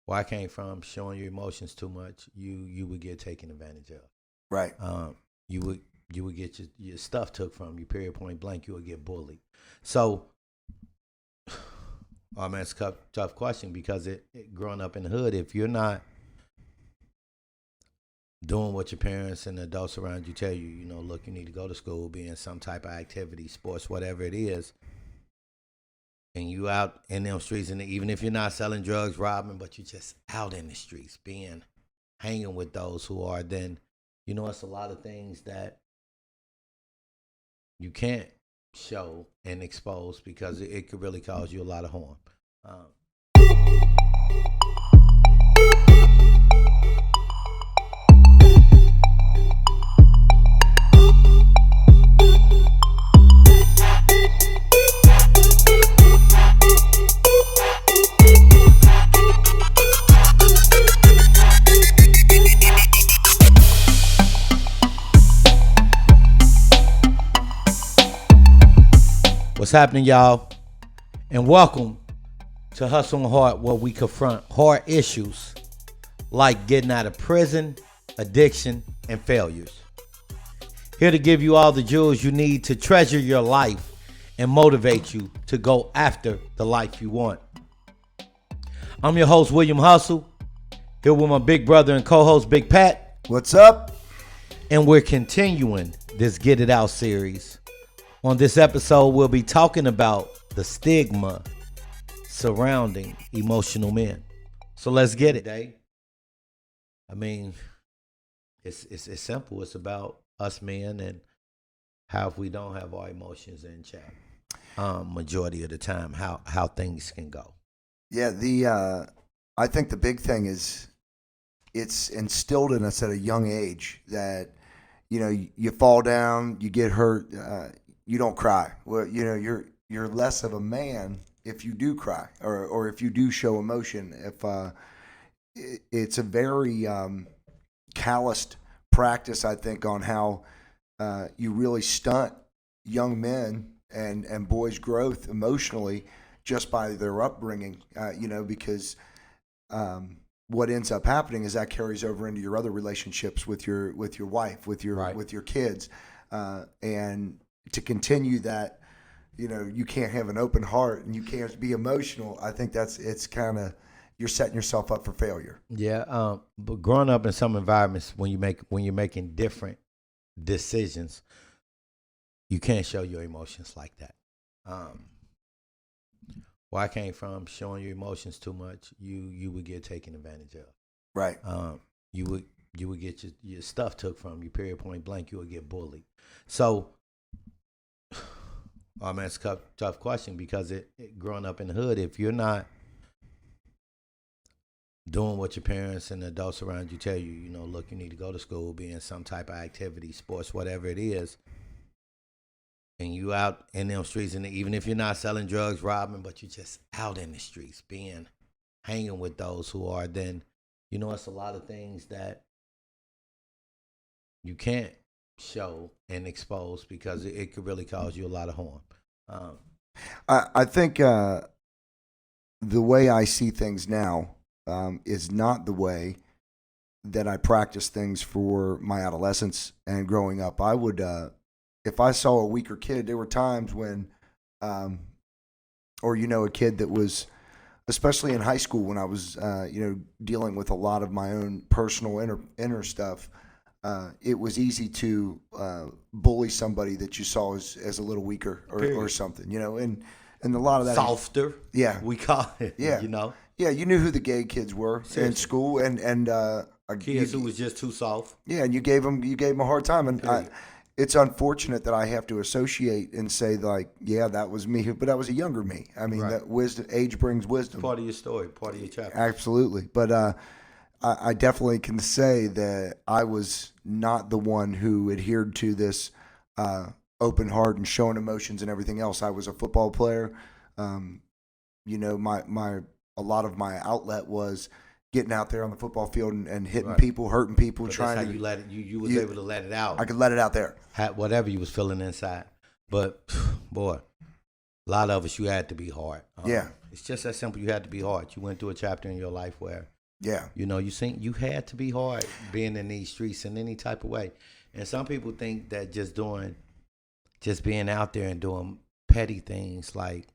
where I came from, showing your emotions too much, you would get taken advantage of. Right. You would get your stuff took from you. Period. Point blank. You would get bullied. So, oh man, it's a tough question because growing up in the hood, if you're not doing what your parents and the adults around you tell you, look, you need to go to school, be in some type of activity, sports, whatever it is, and you out in them streets, and even if you're not selling drugs, robbing, but you're just out in the streets, hanging with those who are, then, it's a lot of things that you can't show and expose because it could really cause you a lot of harm. What's happening, y'all? And welcome to Hustle and Heart, where we confront hard issues like getting out of prison, addiction, and failures. Here to give you all the jewels you need to treasure your life and motivate you to go after the life you want. I'm your host, William Hustle, here with my big brother and co-host, Big Pat. What's up? And we're continuing this Get It Out series. On this episode, we'll be talking about the stigma surrounding emotional men. So let's get it. I mean, it's simple. It's about us men and how if we don't have our emotions in check, majority of the time, how things can go. Yeah, I think the big thing is it's instilled in us at a young age that, you fall down, you get hurt, you don't cry. Well, you're less of a man if you do cry or if you do show emotion. It's a very calloused practice, I think, on how you really stunt young men and boys' growth emotionally just by their upbringing. Because what ends up happening is that carries over into your other relationships with your wife, with your kids, and to continue that, you can't have an open heart and you can't be emotional. I think it's kind of, you're setting yourself up for failure. Yeah, but growing up in some environments, when you're making different decisions, you can't show your emotions like that. Where I came from, showing your emotions too much, you would get taken advantage of. Right. You would get your stuff took from you. Period. Point blank. You would get bullied. So. Oh man, it's a tough question because growing up in the hood, if you're not doing what your parents and the adults around you tell you, look, you need to go to school, be in some type of activity, sports, whatever it is, and you out in them streets, and even if you're not selling drugs, robbing, but you're just out in the streets, hanging with those who are, then, it's a lot of things that you can't show and expose because it could really cause you a lot of harm. I think the way I see things now is not the way that I practice things for my adolescence and growing up. I would, if I saw a weaker kid, there were times when, or a kid that was, especially in high school when I was, dealing with a lot of my own personal inner stuff. It was easy to bully somebody that you saw as a little weaker or something, and a lot of that softer. Yeah, we call it. Yeah, Yeah, you knew who the gay kids were in school, and kids who was just too soft. Yeah, and you gave them a hard time, and it's unfortunate that I have to associate and say like, yeah, that was me, but that was a younger me. I mean, that age brings wisdom. Part of your story, part of your chapter. Absolutely, but I definitely can say that I was not the one who adhered to this open heart and showing emotions and everything else. I was a football player. A lot of my outlet was getting out there on the football field and hitting people, hurting people, but trying that's to. How you let it. You was able to let it out. I could let it out there. Whatever you was feeling inside, but boy, a lot of us, you had to be hard. Yeah, it's just that simple. You had to be hard. You went through a chapter in your life where Yeah. You know, you had to be hard being in these streets in any type of way. And some people think that just being out there and doing petty things, like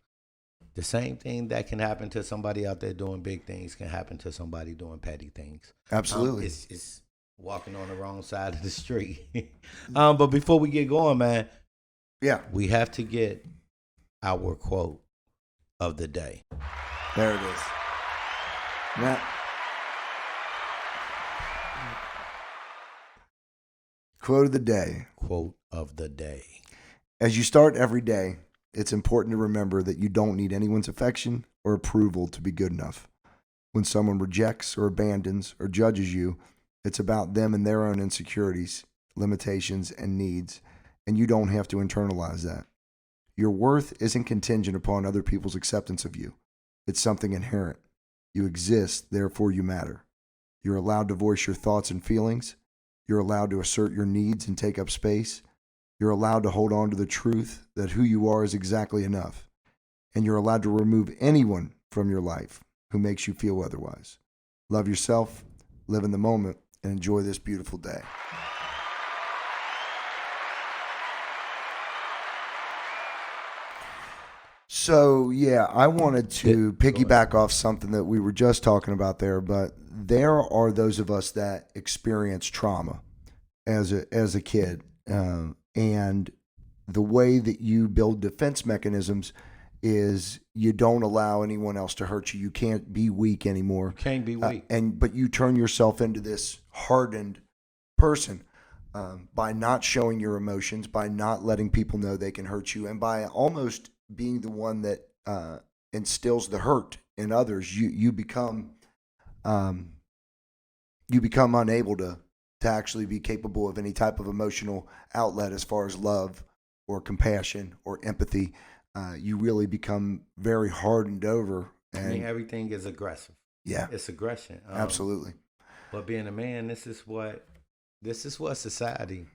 the same thing that can happen to somebody out there doing big things can happen to somebody doing petty things. Absolutely. It's walking on the wrong side of the street. But before we get going, man, Yeah. we have to get our quote of the day. There it is. Now, quote of the day. Quote of the day. As you start every day, it's important to remember that you don't need anyone's affection or approval to be good enough. When someone rejects or abandons or judges you, it's about them and their own insecurities, limitations, and needs, and you don't have to internalize that. Your worth isn't contingent upon other people's acceptance of you. It's something inherent. You exist, therefore you matter. You're allowed to voice your thoughts and feelings. You're allowed to assert your needs and take up space. You're allowed to hold on to the truth that who you are is exactly enough. And you're allowed to remove anyone from your life who makes you feel otherwise. Love yourself, live in the moment, and enjoy this beautiful day. So, yeah, I wanted to piggyback off something that we were just talking about there, but there are those of us that experience trauma as a kid. And the way that you build defense mechanisms is you don't allow anyone else to hurt you. You can't be weak anymore. Can't be weak. But you turn yourself into this hardened person by not showing your emotions, by not letting people know they can hurt you, and by almost being the one that instills the hurt in others. You become unable to actually be capable of any type of emotional outlet as far as love or compassion or empathy. You really become very hardened over. And, I mean, everything is aggressive. Yeah. It's aggression. Absolutely. But being a man, this is what society,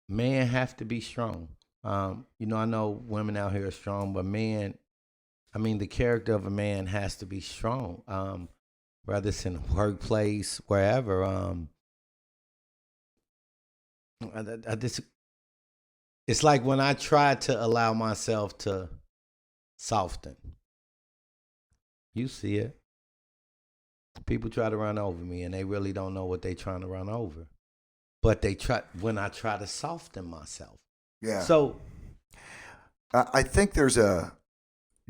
men have to be strong. You know, I know women out here are strong, but men, I mean, the character of a man has to be strong. Whether it's in the workplace, wherever. It's like when I try to allow myself to soften. You see it. People try to run over me, and they really don't know what they're trying to run over. But they try when I try to soften myself. Yeah. So I think there's a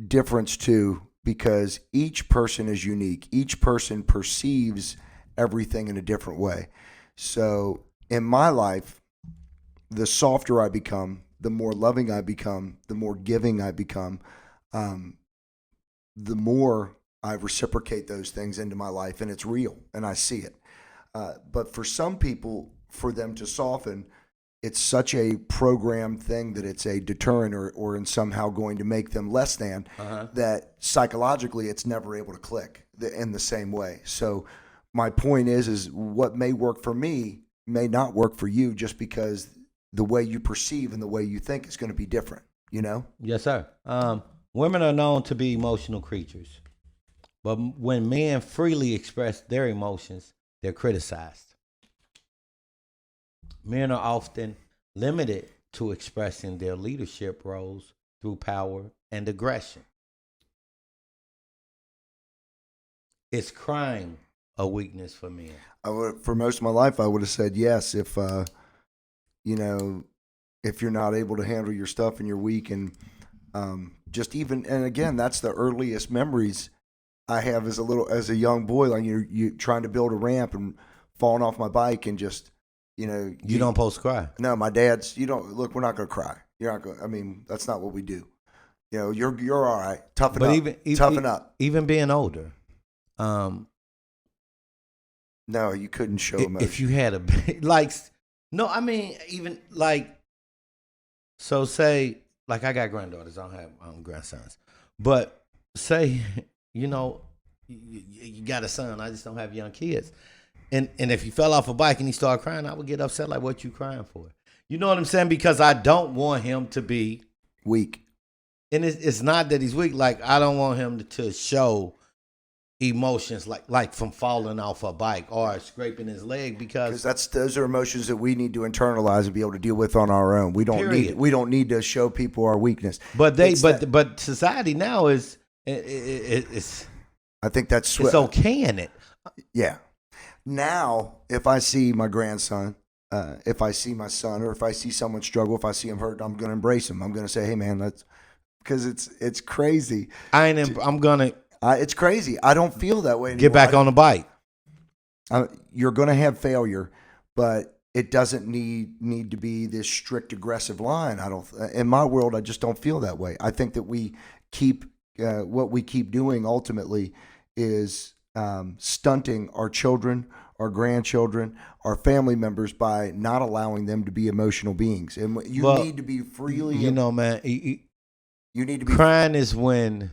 difference too, because each person is unique. Each person perceives everything in a different way. So in my life, the softer I become, the more loving I become, the more giving I become, the more I reciprocate those things into my life, and it's real, and I see it. But for some people, for them to soften, it's such a programmed thing that it's a deterrent or in somehow going to make them less than, that psychologically it's never able to click in the same way. So my point is what may work for me may not work for you, just because the way you perceive and the way you think is going to be different, you know? yes, sir. Women are known to be emotional creatures, but when men freely express their emotions, they're criticized. Men are often limited to expressing their leadership roles through power and aggression. Is crying a weakness for men? For most of my life, I would have said yes. If if you're not able to handle your stuff and you're weak, and and again, that's the earliest memories I have as a young boy. Like you trying to build a ramp and falling off my bike and just, you don't post cry. No, my dad's, look, we're not going to cry. You're not going, I mean, that's not what we do. You're all right. Toughen up. Toughen up. Even being older. No, you couldn't show emotion. If you had so say, like, I got granddaughters, I don't have grandsons. But say, you got a son, I just don't have young kids. And if he fell off a bike and he started crying, I would get upset, like, what you crying for? You know what I'm saying? Because I don't want him to be weak. And it's not that he's weak. Like, I don't want him to show emotions like from falling off a bike or scraping his leg because those are emotions that we need to internalize and be able to deal with on our own. We don't need to show people our weakness. But but society now is it's I think that's it's okay in it. Yeah. Now, if I see my grandson, if I see my son, or if I see someone struggle, if I see him hurt, I'm going to embrace him. I'm going to say, "Hey, man, because it's crazy." It's crazy. I don't feel that way anymore. Get back on the bike. You're going to have failure, but it doesn't need to be this strict aggressive line. In my world, I just don't feel that way. I think that we keep what we keep doing ultimately is stunting our children, our grandchildren, our family members by not allowing them to be emotional beings. And you need to be freely. You know, man. You need to be. Crying is when.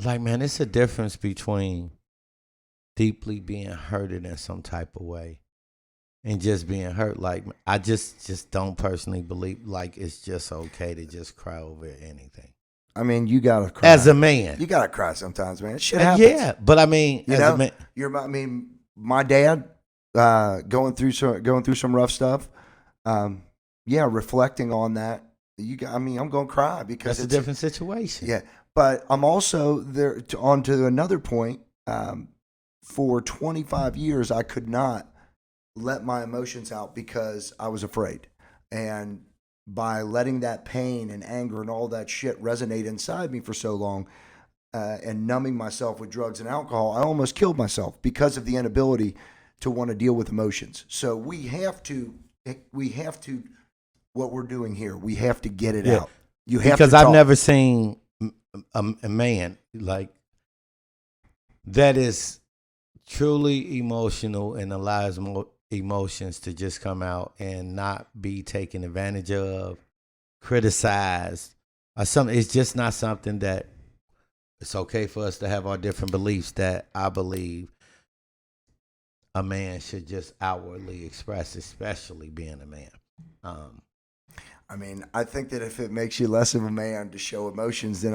Like, man, it's a difference between deeply being hurted in some type of way and just being hurt. Like, I just don't personally believe, like, it's just okay to just cry over anything. I mean, you got to cry. As a man. You got to cry sometimes, man. Shit happens. Yeah, but I mean, a man. My dad going through some rough stuff. Reflecting on that. I'm going to cry because it's a different situation. Yeah. But I'm also there on to another point. For 25 years, I could not let my emotions out because I was afraid. And by letting that pain and anger and all that shit resonate inside me for so long and numbing myself with drugs and alcohol, I almost killed myself because of the inability to want to deal with emotions. So we have to, what we're doing here, we have to get it out. You have because to I've never seen a man like that is truly emotional and allows emotions to just come out and not be taken advantage of, criticized, or something. It's just not something that it's okay for us to have our different beliefs that I believe a man should just outwardly express, especially being a man. I think that if it makes you less of a man to show emotions, then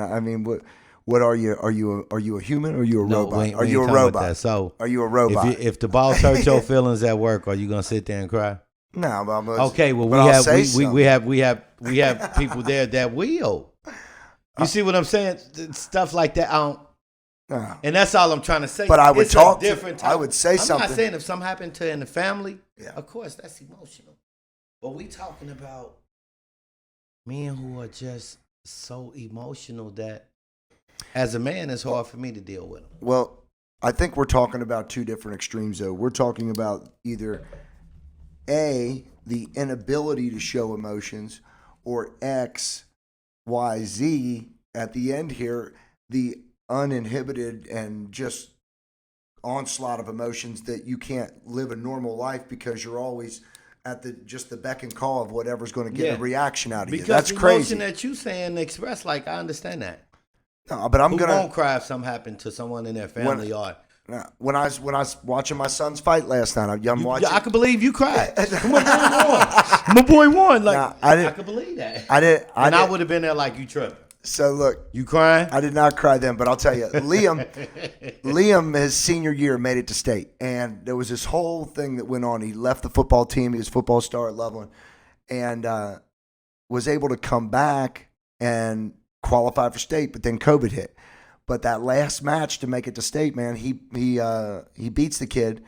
what are you? Are you a human or are you a robot? Are you a robot? So are you a robot? If the boss hurt your feelings at work, are you gonna sit there and cry? No, but okay. Well, we have people there that will. You see what I'm saying? Stuff like that. And that's all I'm trying to say. But I would talk. I would say something. I'm not saying if something happened to in the family. Yeah. Of course, that's emotional. But we talking about men who are just so emotional that as a man, it's hard for me to deal with them. Well, I think we're talking about two different extremes, though. We're talking about either A, the inability to show emotions, or X, Y, Z, at the end here, the uninhibited and just onslaught of emotions that you can't live a normal life because you're always at the beck and call of whatever's going to get a reaction out of you. That's crazy. Because the emotion that you saying express, like, I understand that. No, but Who won't cry if something happened to someone in their family when I was watching my son's fight last night, I'm watching. I can believe you cried. My boy won. Like, I could believe that. I would have been there like you tripping. So look, you crying? I did not cry then, but I'll tell you, Liam, his senior year made it to state, and there was this whole thing that went on. He left the football team. He was a football star at Loveland, and was able to come back and qualify for state. But then COVID hit. But that last match to make it to state, man, he beats the kid.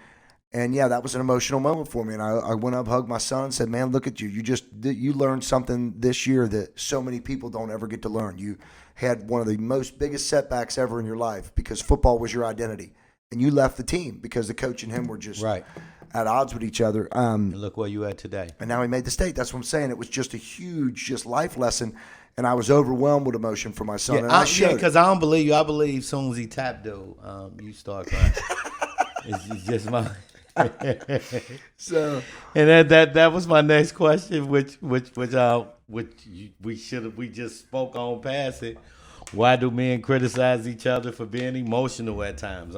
And yeah, that was an emotional moment for me. And I went up, hugged my son, and said, "Man, look at you! You learned something this year that so many people don't ever get to learn. You had one of the biggest setbacks ever in your life because football was your identity, and you left the team because the coach and him were just at odds with each other. And look where you at today. And now he made the state. That's what I'm saying. It was just a huge, life lesson. And I was overwhelmed with emotion for my son. Yeah, and I showed because I don't believe you. I believe as soon as he tapped, though, you start crying. It's just my. So and that was my next question, which we just spoke on past it. Why do men criticize each other for being emotional at times?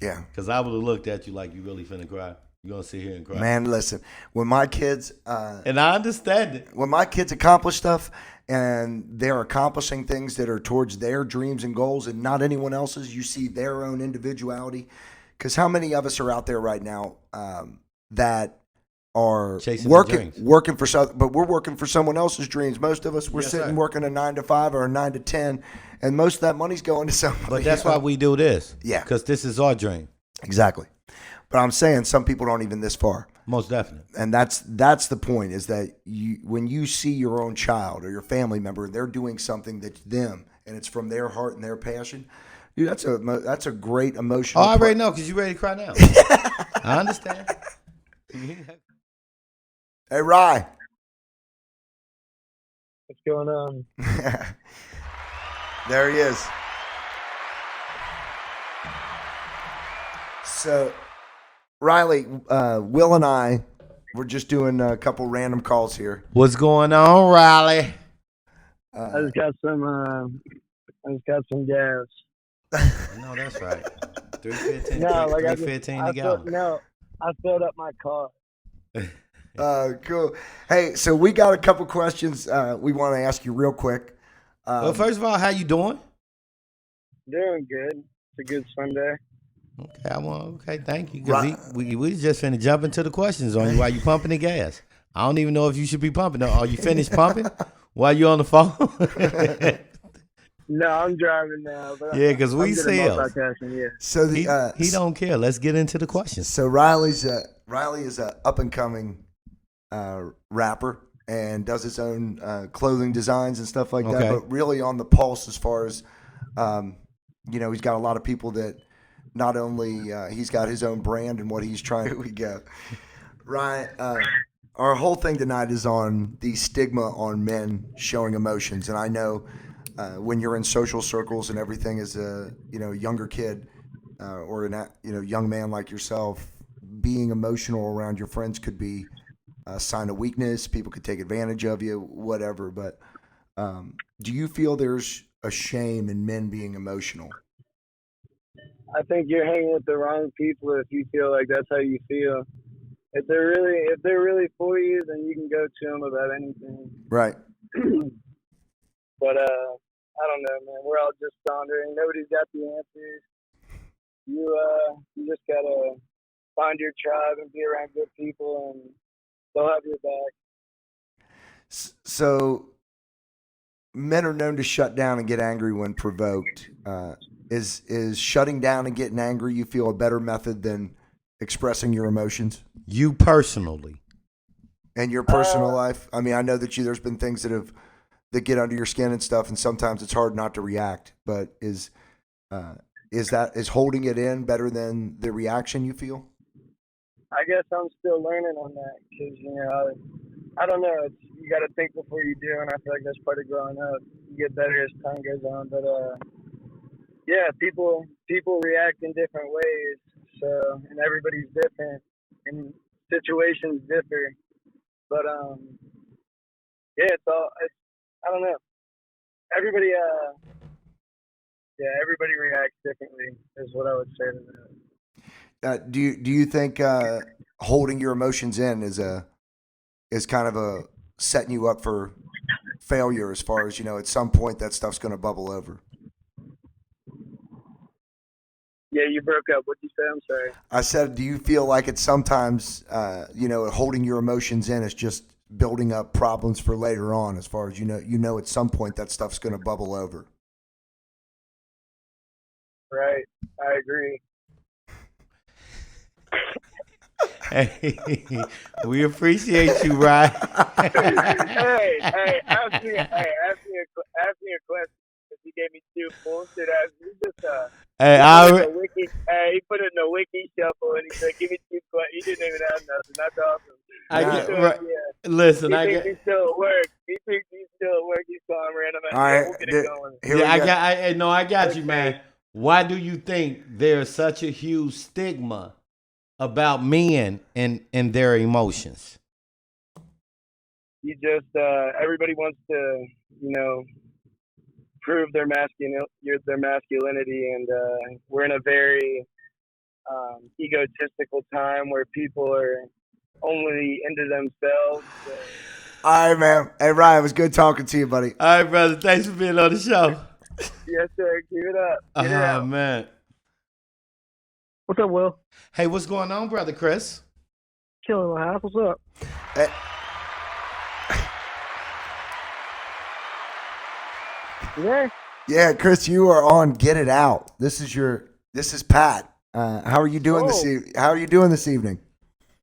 Yeah, because I would have looked at you like you really finna cry. You're gonna sit here and cry. Man, listen, when my kids And I understand it. when my kids accomplish stuff and they're accomplishing things that are towards their dreams and goals and not anyone else's, you see their own individuality. Because how many of us are out there right now that are Chasing their dreams. working for some, but we're working for someone else's dreams. Most of us we're Yes, sitting sir. working a 9 to 5 or a 9 to 10, and most of that money's going to somebody. But that's why we do this. Yeah. Because this is our dream. Exactly. But I'm saying some people aren't even this far. Most definitely. And that's the point, is that when you see your own child or your family member, they're doing something that's them and it's from their heart and their passion, dude, that's a great emotional. Oh, I already know because you ready to cry now. I understand. Hey, Rye. What's going on? There he is. So, Riley, Will and I, we're just doing a couple random calls here. What's going on, Riley? I just got some gas. No, that's right. 315. No, like 315 a gallon. I filled up my car. Cool. Hey, so we got a couple questions we want to ask you real quick. Well, first of all, how you doing? Doing good. It's a good Sunday. Okay, thank you. 'Cause we just finna jump into the questions on you while you pumping the gas. I don't even know if you should be pumping. Are you finished pumping while you on the phone? No, I'm driving now. But Yeah, 'cause we I'm good at sales. multitasking, yeah. So he don't care. Let's get into the questions. So Riley is a up and coming rapper and does his own clothing designs and stuff like that. Okay. But really on the pulse as far as he's got a lot of people that not only he's got his own brand and what he's trying. Here we go. Ryan, our whole thing tonight is on the stigma on men showing emotions, and I know when you're in social circles and everything as a younger kid or young man like yourself, being emotional around your friends could be a sign of weakness. People could take advantage of you, whatever. But do you feel there's a shame in men being emotional? I think you're hanging with the wrong people if you feel like that's how you feel. If they're really for you, then you can go to them about anything. Right. But I don't know, man. We're all just pondering. Nobody's got the answers. You just gotta find your tribe and be around good people, and they'll have your back. So, men are known to shut down and get angry when provoked. Is shutting down and getting angry, you feel, a better method than expressing your emotions? You personally. And your personal life? I mean, I know that there's been things that get under your skin and stuff, and sometimes it's hard not to react. But is holding it in better than the reaction you feel? I guess I'm still learning on that because I don't know. You got to think before you do, and I feel like that's part of growing up. You get better as time goes on, but yeah, people react in different ways. So, and everybody's different, and situations differ. But yeah, I don't know. Everybody everybody reacts differently is what I would say to that. Do you think holding your emotions in is kind of a setting you up for failure, as far as at some point that stuff's going to bubble over? Yeah, you broke up. What'd you say? I'm sorry. I said, do you feel like it's sometimes holding your emotions in is just building up problems for later on, as far as at some point that stuff's going to bubble over? Right. I agree. Hey, we appreciate you, Ryan. hey, ask me a question. If he gave me two bullshit answers, he put it in a wiki shuffle and he said, "Give me two questions." He didn't even have nothing. That's awesome. Listen, he thinks he's still at work. He's calling random. All right, we'll get it going. I got you, man. Why do you think there's such a huge stigma about men and their emotions? You just everybody wants to, prove their masculinity, and we're in a very egotistical time where people are only into themselves. So, All right, man. Hey, Ryan, it was good talking to you, buddy. All right, brother. Thanks for being on the show. yes, sir. Keep it up. Get it out. Man. What's up, Will? Hey, what's going on, brother Chris? Chilling in my house. What's up? Hey. You there? Yeah, Chris, you are on Get It Out. This is Pat. How are you doing How are you doing this evening?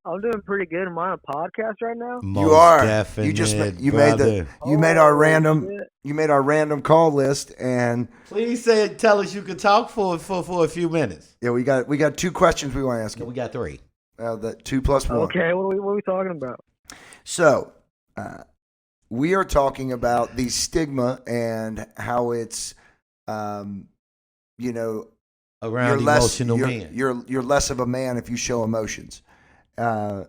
I'm doing pretty good. Am I on a podcast right now? You are. Definite, You just you brother. made our Shit. random call list, and Please tell us you can talk for a few minutes. yeah, we got 2 questions we want to ask Yeah, you. we got 3. That 2 plus 1. Okay, what are we talking about? So, we are talking about the stigma and how it's, you know, Around emotional men. You're less of a man if you show emotions. Do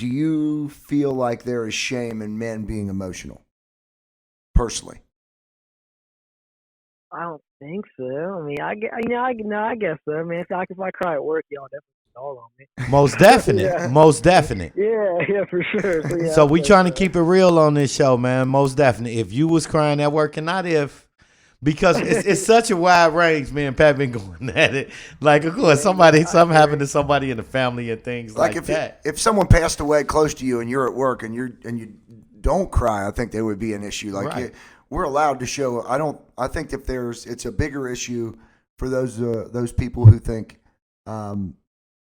you feel like there is shame in men being emotional? Personally, I don't think so. I mean, I guess so. I mean, if I cry at work, y'all definitely all on me. Most definite. Yeah. Most definite. Yeah, for sure. So, yeah, So I'd we say trying to so. keep it real on this show, man. Most definitely. If you was crying at work and not if, because it's such a wide range, man. Pat been going at it. Like, of course, something happened to somebody in the family and things like if that. if someone passed away close to you and you're at work and you don't cry, I think there would be an issue. Like Right. we're allowed to show. I think if it's a bigger issue for those people who think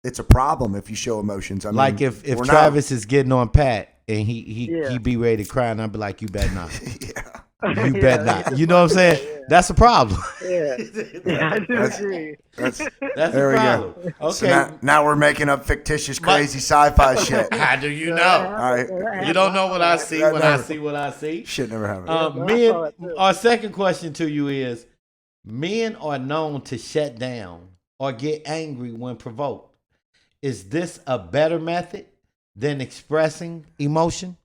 it's a problem if you show emotions. I mean, Like if we're Travis is getting on Pat and he Yeah. be ready to cry, and I'd be like, you better not. yeah. You better not. You know what I'm saying? Yeah. That's a problem. Yeah, I do agree. That's That's There a we go. problem. Okay. So now we're making up fictitious, crazy sci-fi shit. How do you know? All right. You don't know what I see That when I never- see what I see. Shit never happened. I saw Men, that too. our second question to you is: men are known to shut down or get angry when provoked. Is this a better method than expressing emotion?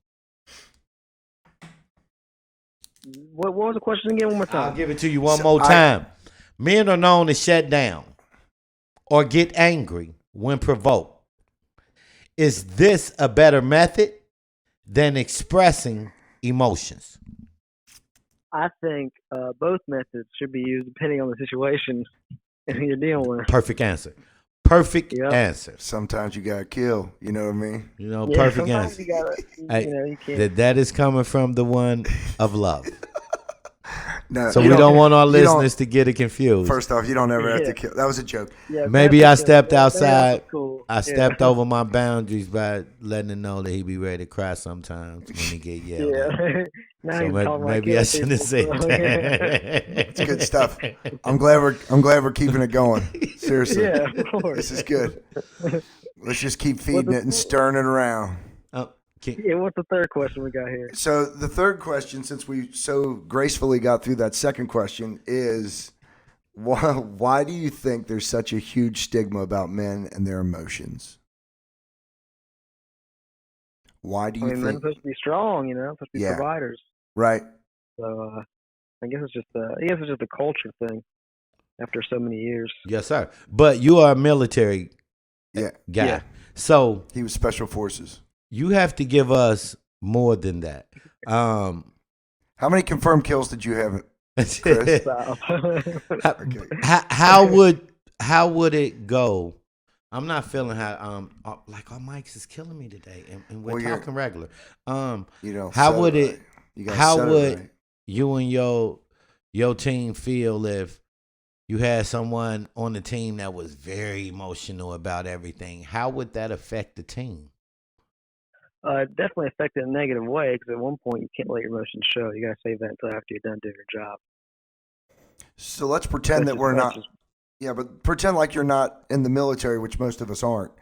What was the question again? One more I'll time. give it to you one So more time. Men are known to shut down or get angry when provoked. Is this a better method than expressing emotions? I think both methods should be used depending on the situation and who you're dealing with. Perfect answer. Perfect Yep. answer. Sometimes you gotta kill. You know what I mean? You know, Yeah, perfect sometimes answer. you gotta, Hey, you can't. That is coming from the one of love. No. So you we don't want our you don't- listeners to get it confused. First off, you don't ever have to Yeah. kill. That was a joke. Yeah, Maybe that's I stepped that's outside. cool. I Yeah. stepped over my boundaries by letting him know that he be ready to cry sometimes when he get yelled at. Yeah. Now So he's calling my maybe I kid shouldn't have said people, so, that. It's good stuff. I'm glad we're keeping it going. Seriously, Yeah, of course. this is good. Let's just keep feeding it and stirring it around. Yeah, what's the third question we got here? So the third question, since we so gracefully got through that second question, is why do you think there's such a huge stigma about men and their emotions? Why do you I mean, men are think? supposed to be strong, supposed to be Yeah. providers. Right. So I guess it's just a culture thing. After so many years, Yes, sir. But you are a military Yeah. guy. Yeah. So He was special forces. you have to give us more than that. How many confirmed kills did you have? Chris? so, Okay. how would it go? I'm not feeling how like our mics is killing me today, and we're Well, you're- talking regular. You know. How set would it- right. You gotta how set it would right. you and your team feel if you had someone on the team that was very emotional about everything? How would that affect the team? it definitely affected in a negative way because at one point you can't let your emotions show. You gotta save that until after you're done doing your job. So let's pretend that we're not. Yeah, but pretend like you're not in the military, which most of us aren't.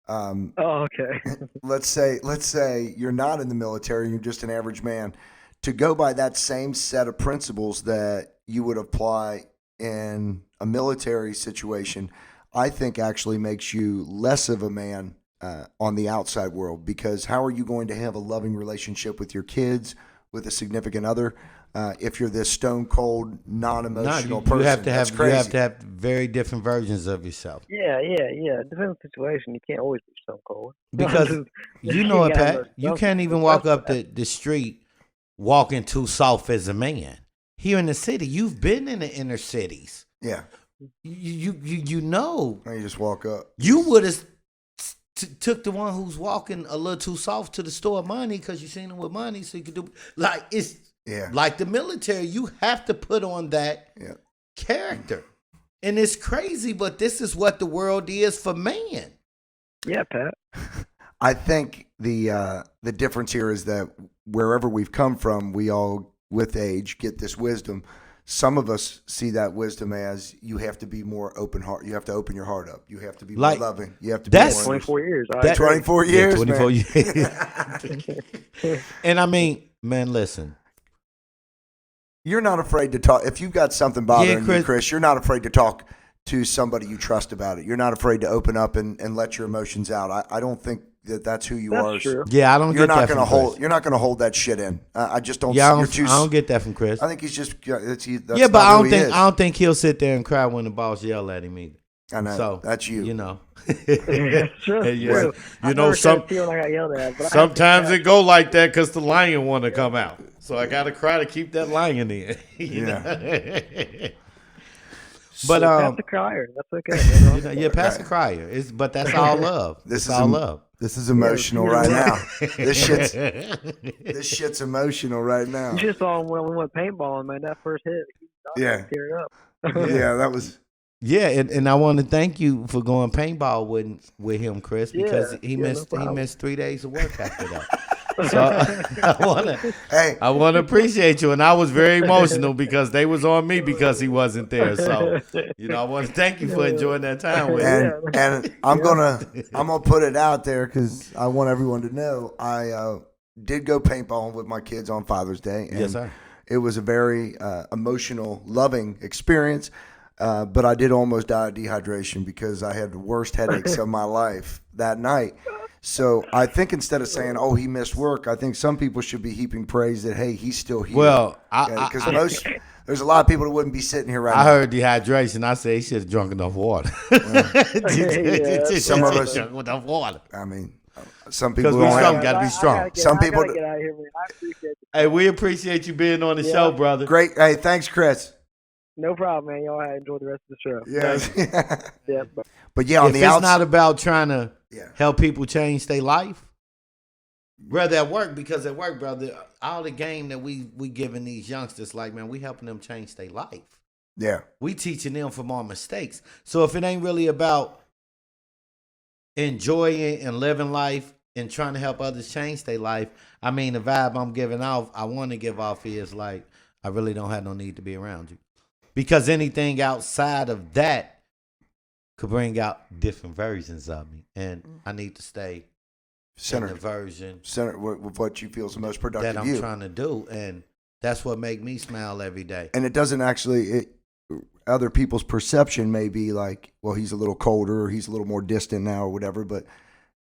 Oh, okay. Let's say you're not in the military, you're just an average man. To go by that same set of principles that you would apply in a military situation, I think actually makes you less of a man on the outside world, because how are you going to have a loving relationship with your kids, with a significant other, if you're this stone cold, non-emotional person. You have That's to crazy. have very different versions of yourself. Yeah. It depends on the situation. You can't always be stone cold. Because you know it, gotta Pat. know You something can't even to walk express up the street walking too soft as a man. Here in the city, you've been in the inner cities. Yeah. You know. You just walk up. You would have took the one who's walking a little too soft to the store of money because you seen him with money, so you could do like it's like the military. You have to put on that character, and it's crazy, but this is what the world is for man. Yeah, Pat. I think the difference here is that wherever we've come from, we all, with age, get this wisdom. Some of us see that wisdom as you have to be more open heart. You have to open your heart up. You have to be more loving. You have to be more 24 years. 24 years. 24 man. years. And I mean, man, listen. You're not afraid to talk. If you've got something bothering you, Chris, you're not afraid to talk to somebody you trust about it. You're not afraid to open up and let your emotions out. I don't think that's who you are. True. Yeah, I don't You're get not that going from to hold. Chris. You're not going to hold that shit in. I just don't. Yeah, I don't get that from Chris. I think he's just. That's yeah, but not who he is. I don't think he'll sit there and cry when the boss yell at him either. I know. So that's you. You know. Sure. Yeah. You know, when I got yelled at, but sometimes it go like that because the lion want to come out. So I got to cry to keep that lion in. You know? But pass the crier. That's okay. pass the crier. But that's all love. This is all love. This is emotional right now. This shit's emotional right now. You just saw him when we went paintballing, man. That first hit, tearing up. Yeah, that was. Yeah, and I want to thank you for going paintball with him, Chris, because he missed 3 days of work after that. So I want to appreciate you, and I was very emotional because they was on me because he wasn't there. So I want to thank you for enjoying that time with him. And I'm gonna put it out there because I want everyone to know I did go paintballing with my kids on Father's Day. And yes, sir. It was a very emotional, loving experience. But I did almost die of dehydration because I had the worst headaches of my life that night. So I think instead of saying, "Oh, he missed work," I think some people should be heaping praise that, hey, he's still here. Well, because there's a lot of people that wouldn't be sitting here right now. I heard dehydration. I say he should have drunk enough water. Some of us drunk enough water. I mean, some people got to be strong. Some people. Get out of here, man. I appreciate it. Hey, we appreciate you being on the show, brother. Great. Hey, thanks, Chris. No problem, man. Y'all enjoy the rest of the show. Yeah. But But yeah, if it's not about trying to help people change their life, brother, at work, because at work, brother, all the game that we giving these youngsters, like, man, we helping them change their life. Yeah. We teaching them from our mistakes. So if it ain't really about enjoying and living life and trying to help others change their life, I mean, the vibe I'm giving off, I want to give off is like, I really don't have no need to be around you. Because anything outside of that could bring out different versions of me. And I need to stay centered in the version with what you feel is the most productive that I'm trying to do. And that's what make me smile every day. And it doesn't actually, other people's perception may be like, well, he's a little colder or he's a little more distant now or whatever. But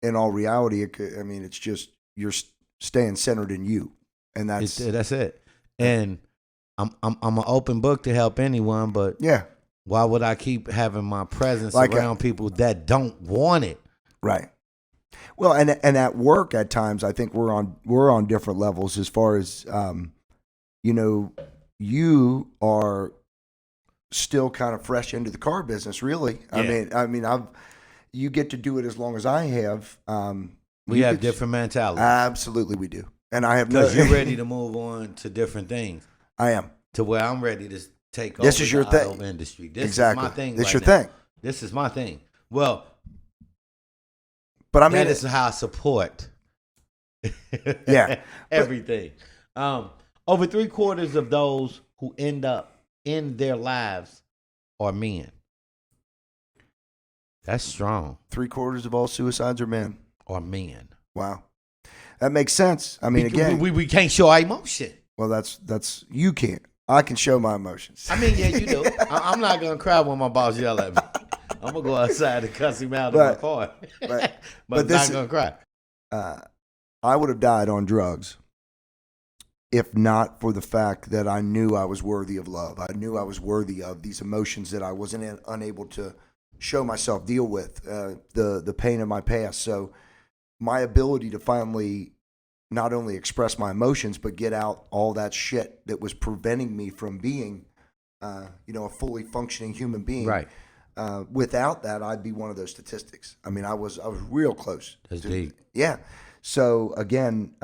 in all reality, it's just you're staying centered in you. And that's it. And I'm an open book to help anyone, but why would I keep having my presence around people that don't want it? Right. Well, and at work at times, I think we're on different levels as far as you are still kind of fresh into the car business, really. Yeah. You get to do it as long as I have. We have different mentalities. Absolutely, we do. And I have because you're ready to move on to different things. I am. To where I'm ready to take over this is your the auto industry. This is my thing. This is your thing. This is my thing. Well, but I mean, that is how I support. Everything. Over 3/4 of those who end up in their lives are men. That's strong. 3/4 of all suicides are men. Are men. Wow, that makes sense. I mean, again, we can't show our emotion. Well, that's you can't. I can show my emotions. I mean, yeah, you do. I'm not gonna cry when my boss yell at me. I'm gonna go outside and cuss him out in my car. but I'm not gonna cry. I would have died on drugs if not for the fact that I knew I was worthy of love. I knew I was worthy of these emotions that I wasn't unable to show myself, deal with, the pain of my past. So my ability to finally not only express my emotions, but get out all that shit that was preventing me from being, a fully functioning human being. Right. Without that, I'd be one of those statistics. I mean, I was real close. That's deep. Yeah. So again,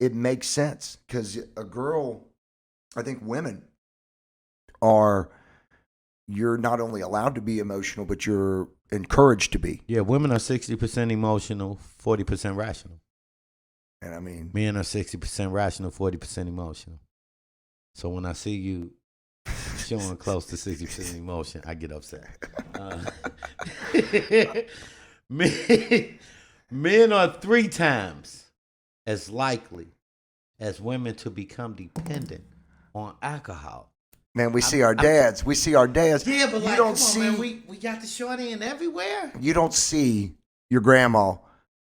it makes sense because a girl, I think women you're not only allowed to be emotional, but you're encouraged to be. Yeah, women are 60% emotional, 40% rational. And I mean, Men are 60% rational, 40% emotional. So when I see you showing close to 60% emotion, I get upset. Men are 3 times as likely as women to become dependent on alcohol. man, we see our dads. Yeah, but you like, don't come see. on, man, we got the shorty in everywhere. You don't see your grandma.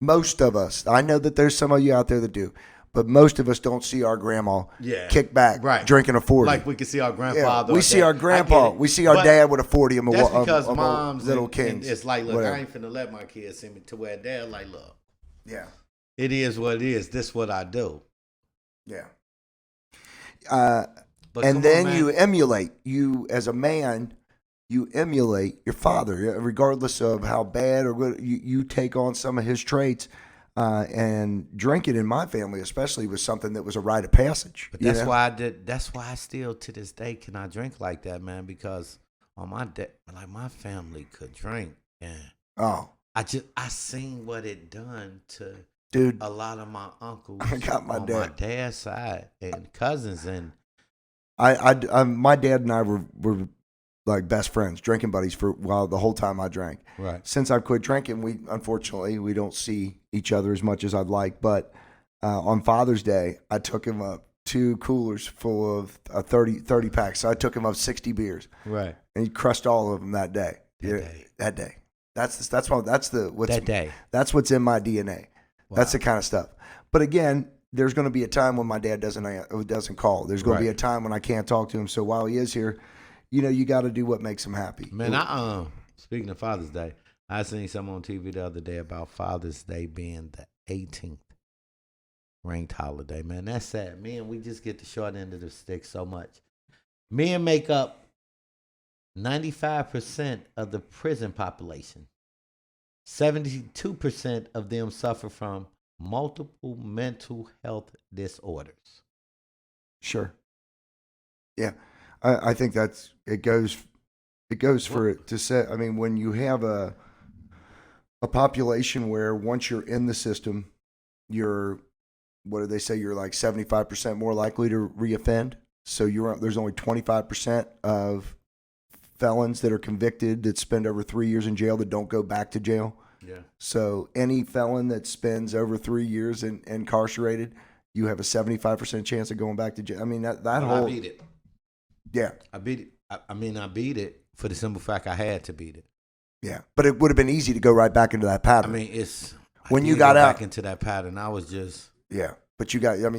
Most of us. I know that there's some of you out there that do, but most of us don't see our grandma kick back, right, drinking a 40. Like we can see our grandfather. Yeah, we see our grandpa. We see our dad with a 40 of that's because of moms little and kings. it's like, look, Whatever. I ain't finna let my kids see me to where dad like, look, Yeah. it is what it is. This what I do. Yeah. But and then on, you emulate. You, as a man, you emulate your father, regardless of how bad or good. You take on some of his traits. And drinking in my family, especially, was something that was a rite of passage. But that's why I did. That's why I still to this day cannot drink like that, man. Because on my family could drink, and I seen what it done to a lot of my uncles I got my on dad. my dad's side and cousins, and my dad and I were like best friends, drinking buddies for the whole time I drank. Right. Since I've quit drinking, unfortunately we don't see each other as much as I'd like. But on Father's Day, I took him up 2 coolers full of 30 packs. So I took him up 60 beers. Right. And he crushed all of them that day. That day. That's what's in my DNA. Wow. That's the kind of stuff. But again, there's going to be a time when my dad doesn't call. There's going to be a time when I can't talk to him. So while he is here, you got to do what makes him happy. Man, speaking of Father's Day, I seen something on TV the other day about Father's Day being the 18th ranked holiday. Man, that's sad. Men, we just get the short end of the stick so much. Men make up 95% of the prison population. 72% of them suffer from multiple mental health disorders. Sure. Yeah. I think it goes for it to say. I mean, when you have a population where once you're in the system, you're, what do they say? You're like 75% more likely to reoffend. So there's only 25% of felons that are convicted that spend over 3 years in jail that don't go back to jail. Yeah. So any felon that spends over 3 years incarcerated, you have a 75% chance of going back to jail. I mean, I beat it. Yeah. I beat it. I beat it for the simple fact I had to beat it. Yeah. But it would have been easy to go right back into that pattern. I mean, when you got out back into that pattern, I was just But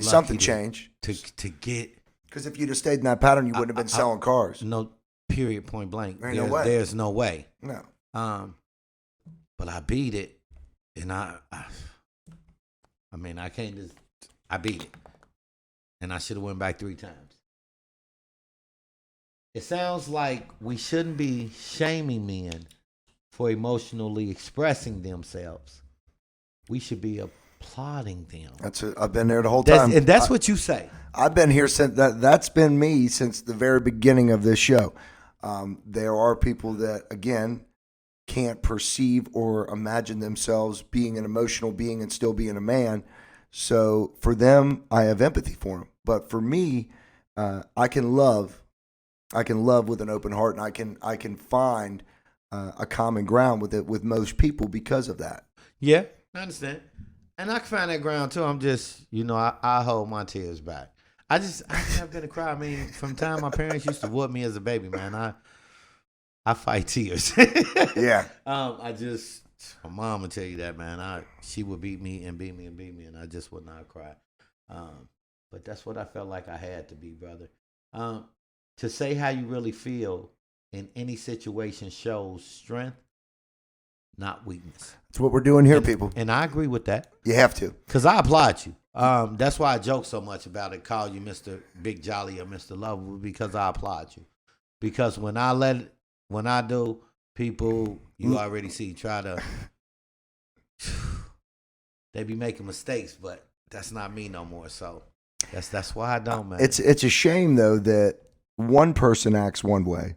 something changed to get, because if you'd have stayed in that pattern, you wouldn't have been selling cars. No, period, point blank. There's no way. No. But I beat it, and I can't just. I beat it, and I should have went back 3 times. It sounds like we shouldn't be shaming men for emotionally expressing themselves. We should be applauding them. I've been there the whole time. And that's what you say. I've been here since that's been me since the very beginning of this show. There are people that, again, can't perceive or imagine themselves being an emotional being and still being a man. So for them, I have empathy for them. But for me, I can love with an open heart, and I can find a common ground with most people because of that. Yeah, I understand, and I can find that ground too. I'm just, I hold my tears back. I have been a cry. I mean, from the time my parents used to whoop me as a baby, man, I fight tears. Yeah. My mom would tell you that, man. She would beat me, and I just would not cry. But but that's what I felt like I had to be, brother. To say how you really feel in any situation shows strength, not weakness. That's what we're doing here, And, people. and I agree with that. You have to. Because I applaud you. That's why I joke so much about it, call you Mr. Big Jolly or Mr. Lovable, because I applaud you. Because when I do, people, you already see, try to, they be making mistakes, but that's not me no more. So that's why I don't, man. It's a shame, though, that one person acts one way,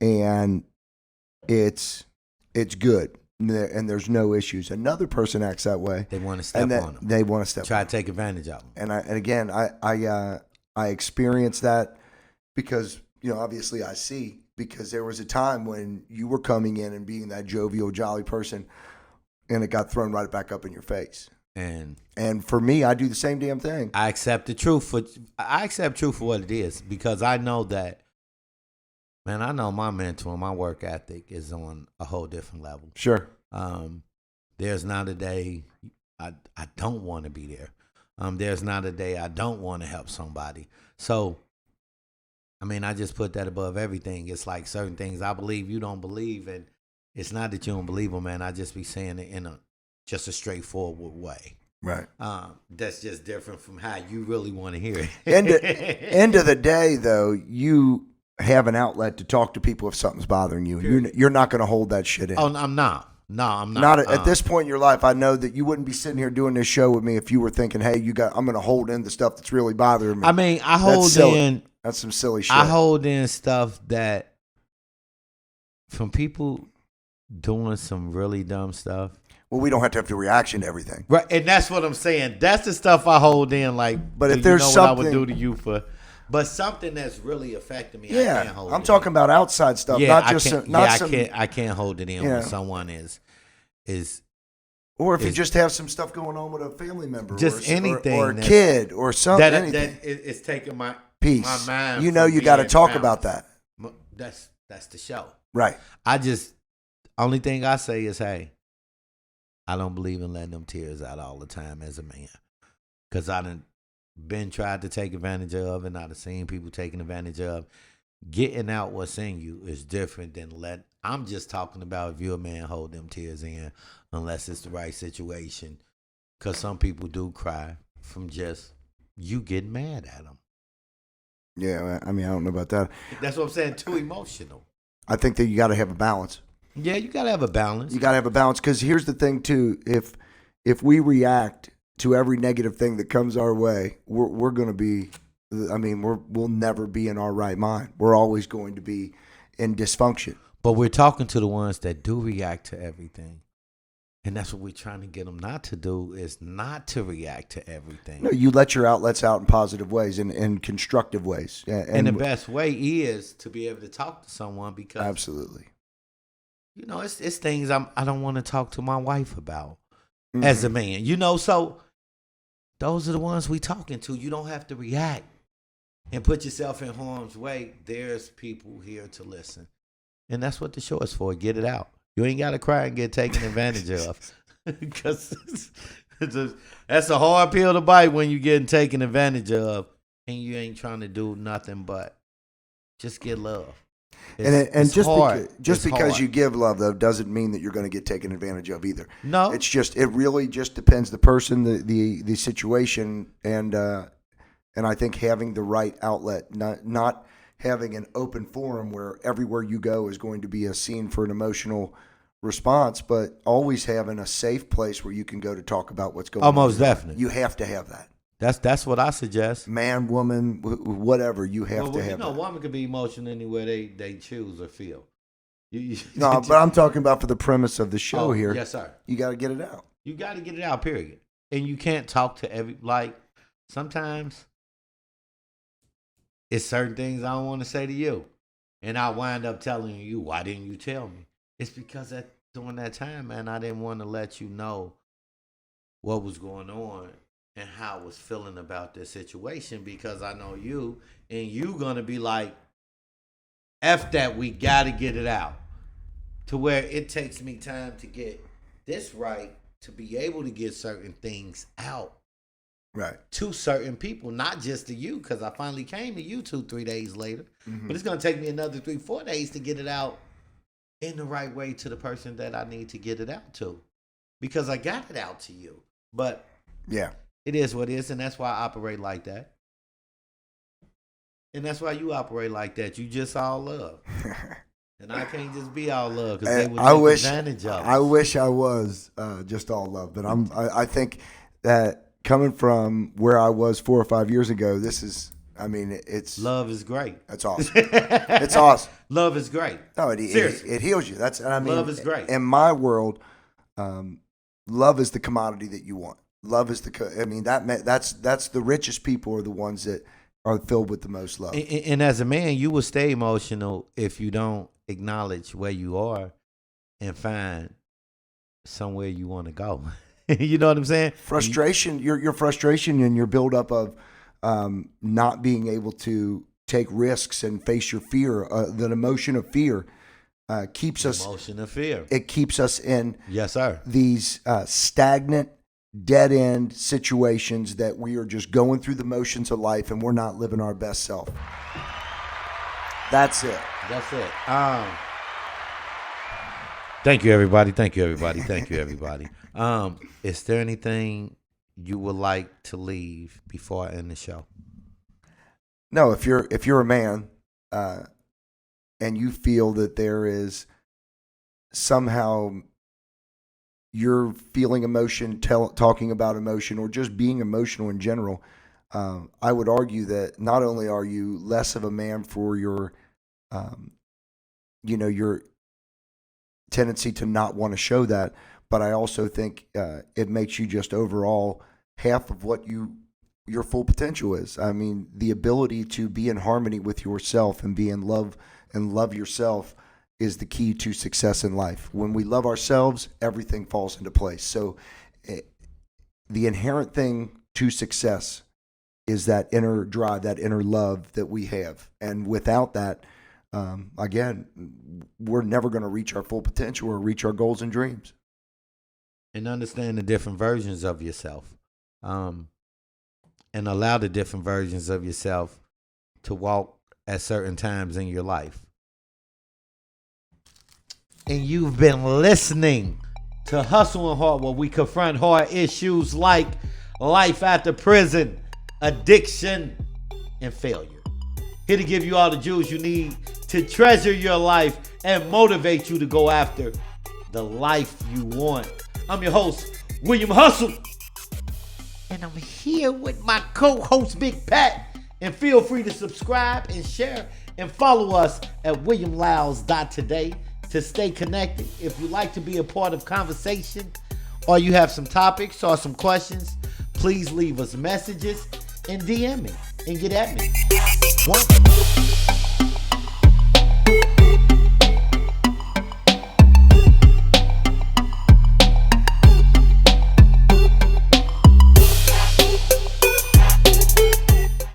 and it's good, and there's no issues. Another person acts that way. They want to step on them. They want to step. Try to take advantage of them. And again, I experienced that because obviously I see, because there was a time when you were coming in and being that jovial, jolly person, and it got thrown right back up in your face. And for me, I do the same damn thing. I accept the truth for what it is, because I know that, man, I know my mental and my work ethic is on a whole different level. Sure. There's not a day I don't want to be there. There's not a day I don't want to help somebody. So, I mean, I just put that above everything. It's like certain things I believe you don't believe, and it's not that you don't believe them, man. I just be saying it in just a straightforward way. Right. That's just different from how you really want to hear it. End of the day, though, you have an outlet to talk to people if something's bothering you. You're not going to hold that shit in. Oh, I'm not. No, I'm not. Not at this point in your life. I know that you wouldn't be sitting here doing this show with me if you were thinking, "Hey, I'm going to hold in the stuff that's really bothering me." I mean, that's some silly shit. I hold in stuff that from people doing some really dumb stuff. Well, we don't have to have the reaction to everything, Right, and that's what I'm saying. That's the stuff I hold in. Like, but if there's what something I would do to you for, but something that's really affecting me, I can't hold. I'm talking about outside stuff, not just I can't hold it in when someone is, or if you just have some stuff going on with a family member, just anything, or a kid, or something. That it's taking my peace. My mind. You got to talk about that. That's the show, right? Only thing I say is, hey, I don't believe in letting them tears out all the time as a man, because I done been tried to take advantage of, and I've seen people taking advantage of. Getting out what's in you is different than I'm just talking about if you're a man, hold them tears in, unless it's the right situation, because some people do cry from just you getting mad at them. Yeah, I mean, I don't know about that. That's what I'm saying. Too emotional. I think that you got to have a balance. Yeah, you got to have a balance. You got to have a balance, because here's the thing too: if we react to every negative thing that comes our way, we're going to be. I mean, we'll never be in our right mind. We're always going to be in dysfunction. But we're talking to the ones that do react to everything. And that's what we're trying to get them not to do, is not to react to everything. No, you let your outlets out in positive ways, in constructive ways. And the best way is to be able to talk to someone, because absolutely, it's things I don't want to talk to my wife about as a man. So those are the ones we talking to. You don't have to react and put yourself in harm's way. There's people here to listen. And that's what the show is for. Get it out. You ain't got to cry and get taken advantage of. Because that's a hard pill to bite when you're getting taken advantage of and you ain't trying to do nothing but just get love. It's just because you give love, though, doesn't mean that you're going to get taken advantage of either. No. It really just depends the person, the situation, and I think having the right outlet, not having an open forum where everywhere you go is going to be a scene for an emotional response, but always having a safe place where you can go to talk about what's going on. Most definitely. You have to have that. That's what I suggest. Man, woman, whatever, you have to have that. Woman could be emotional anywhere they choose or feel. No, but I'm talking about for the premise of the show here. Yes, sir. You got to get it out. You got to get it out, period. And you can't talk to sometimes it's certain things I don't want to say to you. And I wind up telling you, why didn't you tell me? It's because during that time, man, I didn't want to let you know what was going on and how I was feeling about this situation, because I know you, and you going to be like, F that, we got to get it out. To where it takes me time to get this right, to be able to get certain things out. Right. to certain people, not just to you, because I finally came to you 2-3 days later. But it's going to take me another 3-4 days to get it out in the right way to the person that I need to get it out to, because I got it out to you. But Yeah. it is what it is, and that's why I operate like that. And that's why you operate like that. You just all love. And I can't just be all love, because they would take advantage of us. I wish I was just all love, but I think that coming from where I was 4 or 5 years ago, it's Love is great. That's awesome. It's awesome. Love is great. No, Seriously. it heals you. Love is great. In my world, love is the commodity that you want. Love is that's the richest people are the ones that are filled with the most love. And as a man, you will stay emotional if you don't acknowledge where you are and find somewhere you want to go. You know what I'm saying? Frustration, your frustration and your buildup of not being able to take risks and face your fear, the emotion of fear, keeps us. Emotion of fear. It keeps us in. Yes, sir. These stagnant, dead end situations that we are just going through the motions of life and we're not living our best self. That's it. That's it. Thank you, everybody. Thank you, everybody. Thank you, everybody. Is there anything you would like to leave before I end the show? No, if you're a man and you feel that there is somehow you're feeling emotion, talking about emotion, or just being emotional in general, I would argue that not only are you less of a man for your your tendency to not want to show that, but I also think it makes you just overall half of what your full potential is. I mean, the ability to be in harmony with yourself and be in love and love yourself is the key to success in life. When we love ourselves, everything falls into place. So the inherent thing to success is that inner drive, that inner love that we have. And without that, again, we're never going to reach our full potential or reach our goals and dreams. And understand the different versions of yourself. And allow the different versions of yourself to walk at certain times in your life. And you've been listening to Hustle and Heart, where we confront hard issues like life after prison, addiction, and failure. Here to give you all the jewels you need to treasure your life and motivate you to go after the life you want. I'm your host, William Hustle. And I'm here with my co-host, Big Pat. And feel free to subscribe and share and follow us at williamlyles.today to stay connected. If you'd like to be a part of conversation, or you have some topics or some questions, please leave us messages and DM me and get at me. One.